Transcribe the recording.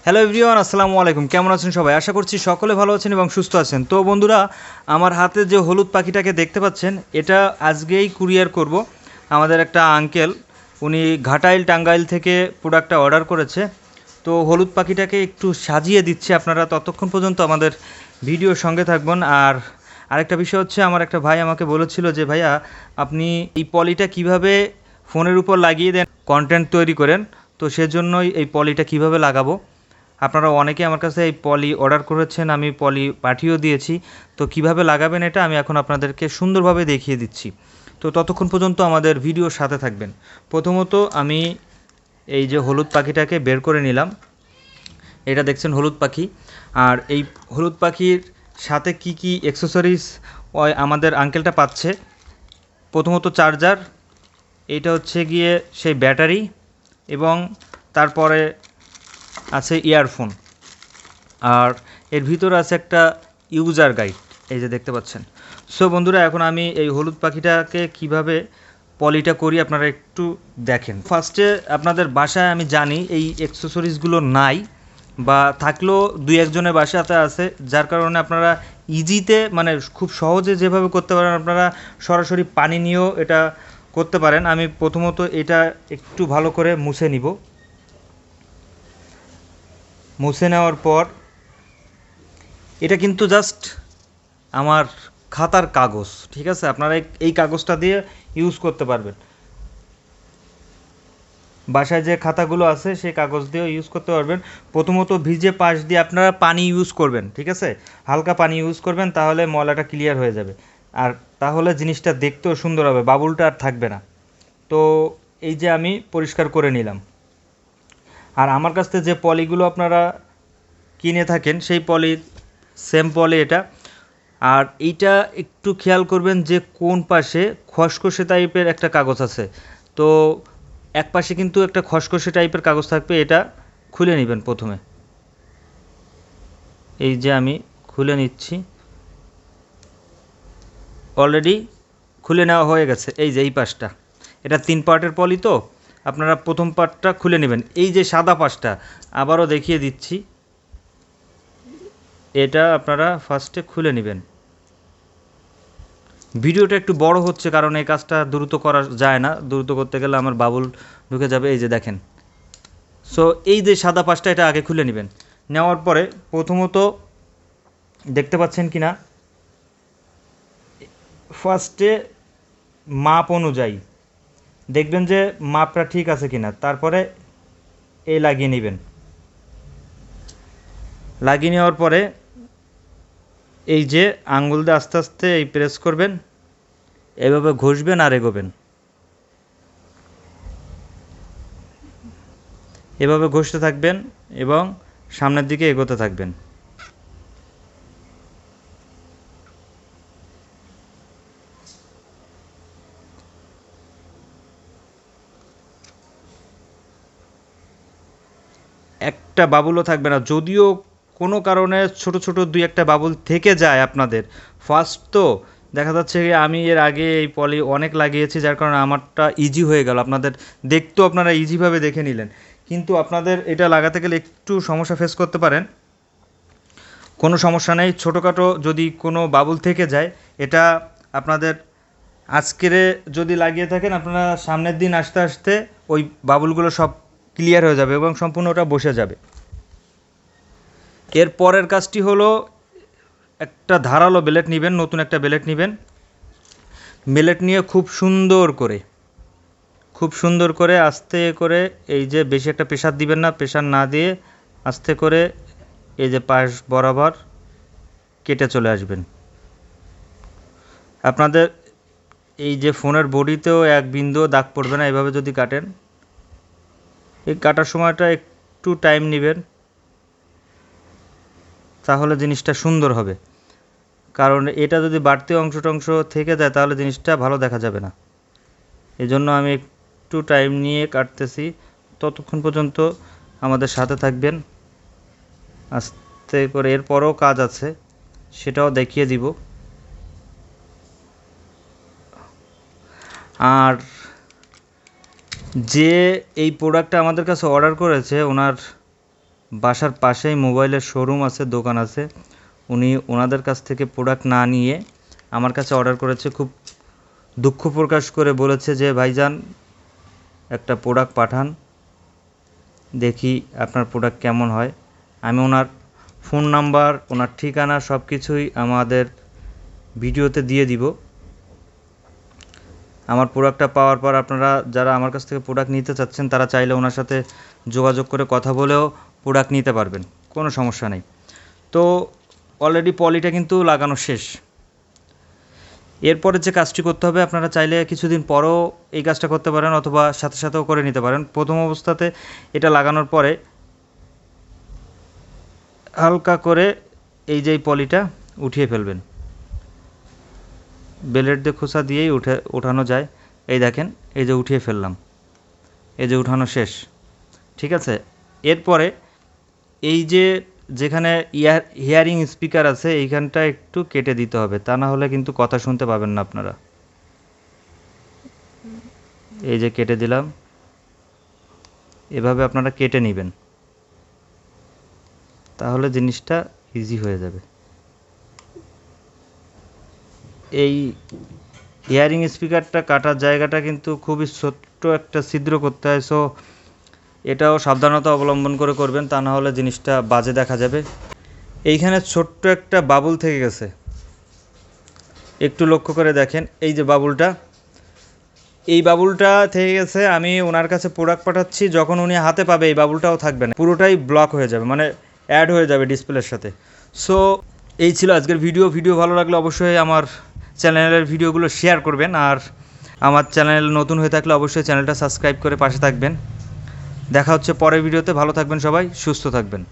Hello everyone, আসসালামু আলাইকুম। কেমন আছেন সবাই? আশা করছি সকলে ভালো আছেন এবং সুস্থ আছেন। তো বন্ধুরা, আমার হাতে যে হলুদ পাখিটাকে দেখতে পাচ্ছেন, এটা আজকেই কুরিয়ার করব। আমাদের একটা আঙ্কেল, উনি ঘাটাইল টাঙ্গাইল থেকে প্রোডাক্টটা অর্ডার করেছে। তো হলুদ পাখিটাকে একটু সাজিয়ে দিচ্ছে, আপনারা ততক্ষণ পর্যন্ত আমাদের ভিডিওর সঙ্গে থাকবেন। আর আরেকটা বিষয় হচ্ছে, আমার একটা ভাই আমাকে বলেছিল যে ভাইয়া, আপনি এই পলিটা কিভাবে ফোনের উপর লাগিয়ে দেন, কন্টেন্ট তৈরি করেন। তো সেজন্যই এই পলিটা কিভাবে লাগাবো, আপনারা অনেকে আমার কাছে এই পলি অর্ডার করেছেন, আমি পলি পাঠিয়েও দিয়েছি। তো কিভাবে লাগাবেন এটা আমি এখন আপনাদেরকে সুন্দরভাবে দেখিয়ে দিচ্ছি। তো ততক্ষণ পর্যন্ত আমাদের ভিডিওর সাথে থাকবেন। প্রথমত আমি এই যে হলুদ পাখিটাকে বের করে নিলাম। এটা দেখছেন হলুদ পাখি। আর এই হলুদ পাখির সাথে কি কি অ্যাক্সেসরিজ আমাদের আঙ্কেলটা পাচ্ছে। প্রথমত চার্জার, এইটা হচ্ছে গিয়ে সেই ব্যাটারি, এবং তারপরে আছে ইয়ারফোন, আর এর ভিতরে আছে একটা ইউজার গাইড, এই যে দেখতে পাচ্ছেন। সো বন্ধুরা, এখন আমি এই হলুদ পাখিটাকে কিভাবে পলিটা করি আপনারা একটু দেখেন। ফার্স্টে আপনাদের বাসায় আমি জানি এই অ্যাক্সেসরিজগুলো নাই, বা থাকলেও দুই একজনের বাসাতে আছে, যার কারণে আপনারা ইজিতে মানে খুব সহজে যেভাবে করতে পারেন, আপনারা সরাসরি পানি নিয়েও এটা করতে পারেন। আমি প্রথমত এটা একটু ভালো করে মুছে নিব। মুছে নেওয়ার পর এটা কিন্তু জাস্ট আমার খাতার কাগজ, ঠিক আছে? আপনারা এই কাগজটা দিয়ে ইউজ করতে পারবেন। বাসায় যে খাতাগুলো আছে সেই কাগজ দিয়েও ইউজ করতে পারবেন। প্রথমত ভিজে পাশ দিয়ে আপনারা পানি ইউজ করবেন, ঠিক আছে? হালকা পানি ইউজ করবেন, তাহলে ময়লাটা ক্লিয়ার হয়ে যাবে। আর তাহলে জিনিসটা দেখতেও সুন্দর হবে, বাবুলটা আর থাকবে না। তো এই যে আমি পরিষ্কার করে নিলাম। আর আমার কাছ থেকে যে পলিগুলো আপনারা কিনে থাকেন, সেই পলি সেম পলি এটা। আর এইটা একটু খেয়াল করবেন যে কোন পাশে খসখসে টাইপের একটা কাগজ আছে। তো এক পাশে কিন্তু একটা খসখসে টাইপের কাগজ থাকবে, এটা খুলে নেবেন প্রথমে। এই যে আমি খুলে নিচ্ছি, অলরেডি খুলে নেওয়া হয়ে গেছে। এই যে এই পাশটা, এটা 3 পার্টের পলি, তো আপনারা প্রথম পার্টটা খুলে নেবেন। এই যে সাদা পাশটা আবারও দেখিয়ে দিচ্ছি, এটা আপনারা ফার্স্টে খুলে নেবেন। ভিডিওটা একটু বড় হচ্ছে কারণ এই কাজটা দ্রুত করা যায় না, দ্রুত করতে গেলে আমার বাবুল ঢুকে যাবে। এই যে দেখেন। সো এই যে সাদা পাশটা, এটা আগে খুলে নেবেন। নেওয়ার পরে প্রথমত দেখতে পাচ্ছেন কি না, ফার্স্টে মাপ অনুযায়ী দেখবেন যে মাপটা ঠিক আছে কিনা, তারপরে এই লাগিয়ে নেবেন। লাগিয়ে নেওয়ার পরে এই যে আঙ্গুল দিয়ে আস্তে আস্তে এই প্রেস করবেন, এভাবে ঘষবেন আর এগোবেন। এভাবে ঘষতে থাকবেন এবং সামনের দিকে এগোতে থাকবেন। একটা বাবুলও থাকবে না। যদিও কোনো কারণে ছোট ছোট দুই একটা বাবুল থেকে যায় আপনাদের, ফার্স্ট তো দেখা যাচ্ছে আমি এর আগে এই পলি অনেক লাগিয়েছি, যার কারণে আমারটা ইজি হয়ে গেল। আপনাদের দেখতেও আপনারা ইজিভাবে দেখে নিলেন, কিন্তু আপনাদের এটা লাগাতে গেলে একটু সমস্যা ফেস করতে পারেন। কোনো সমস্যা নেই, ছোটোখাটো যদি কোনো বাবুল থেকে যায়, এটা আপনাদের আজকেরে যদি লাগিয়ে থাকেন, আপনারা সামনের দিন আসতে আসতে ওই বাবুলগুলো সব ক্লিয়ার হয়ে যাবে এবং সম্পূর্ণ ওটা বসে যাবে। এর পরের কাজটি হলো, একটা ধারালো বেলেট নেবেন, নতুন একটা বেলেট নেবেন। বেলেট নিয়ে খুব সুন্দর করে আস্তে করে, এই যে বেশি একটা প্রেশার দিবেন না, প্রেশার না দিয়ে আস্তে করে এই যে পাশ বরাবর কেটে চলে আসবেন। আপনাদের এই যে ফোনের বডিতেও এক বিন্দুও দাগ পড়বে না এভাবে যদি কাটেন। এই কাটার সময়টা একটু টাইম নেবেন, তাহলে জিনিসটা সুন্দর হবে। কারণ এটা যদি বাড়তি অংশ থেকে যায় তাহলে জিনিসটা ভালো দেখা যাবে না। এজন্য আমি একটু টাইম নিয়ে কাটতেছি। ততক্ষণ পর্যন্ত আমাদের সাথে থাকবেন আস্তে করে। এরপরও কাজ আছে, সেটাও দেখিয়ে দিব। আর যে এই প্রোডাক্টটা আমাদের কাছে অর্ডার করেছে, ওনার বাসার পাশেই মোবাইলের শোরুম আছে, দোকান আছে। উনি ওনাদের কাছ থেকে প্রোডাক্ট না নিয়ে আমার কাছে অর্ডার করেছে। খুব দুঃখ প্রকাশ করে বলেছে যে ভাইজান একটা প্রোডাক্ট পাঠান, দেখি আপনার প্রোডাক্ট কেমন হয়। আমি ওনার ফোন নাম্বার, ওনার ঠিকানা সব কিছুই আমাদের ভিডিওতে দিয়ে দিব। আমার প্রোডাক্টটা পাওয়ার পর আপনারা যারা আমার কাছ থেকে প্রোডাক্ট নিতে চাচ্ছেন তারা চাইলে ওনার সাথে যোগাযোগ করে কথা বলেও প্রোডাক্ট নিতে পারবেন, কোনো সমস্যা নেই। তো অলরেডি পলিটা কিন্তু লাগানো শেষ। এরপরে যে কাজটি করতে হবে, আপনারা চাইলে কিছুদিন পরেও এই কাজটা করতে পারেন অথবা সাথে সাথেও করে নিতে পারেন। প্রথম অবস্থাতে এটা লাগানোর পরে হালকা করে এই যে পলিটা উঠিয়ে ফেলবেন, ব্লেড দিয়ে খোসা দিয়েই উঠানো যায়। এই দেখেন, এই যে উঠিয়ে ফেললাম, এই যে উঠানো শেষ। ঠিক আছে, এরপরে এই যে যেখানে হিয়ারিং স্পিকার আছে এইখানটা একটু কেটে দিতে হবে, তা না হলে কিন্তু কথা শুনতে পাবেন না আপনারা। এই যে কেটে দিলাম, এভাবে আপনারা কেটে নেবেন, তাহলে জিনিসটা ইজি হয়ে যাবে। এই হিয়ারিং স্পিকারটা কাটার জায়গাটা কিন্তু খুবই ছোট্ট একটা ছিদ্র করতে হয়, সো এটাও সাবধানতা অবলম্বন করে করবেন, তা না হলে জিনিসটা বাজে দেখা যাবে। এইখানে ছোট্ট একটা বাবুল থেকে গেছে, একটু লক্ষ্য করে দেখেন। এই যে বাবুলটা, এই বাবুলটা থেকে গেছে। আমি ওনার কাছে প্রোডাক্ট পাঠাচ্ছি, যখন উনি হাতে পাবে এই বাবুলটাও থাকবে না, পুরোটাই ব্লক হয়ে যাবে, মানে অ্যাড হয়ে যাবে ডিসপ্লের সাথে। সো এই ছিল আজকের ভিডিও ভালো লাগলে অবশ্যই আমার চ্যানেলের ভিডিওগুলো শেয়ার করবেন, আর আমার চ্যানেল নতুন হয়ে থাকলে অবশ্যই চ্যানেলটা সাবস্ক্রাইব করে পাশে থাকবেন। দেখা হচ্ছে পরের ভিডিওতে। ভালো থাকবেন সবাই, সুস্থ থাকবেন।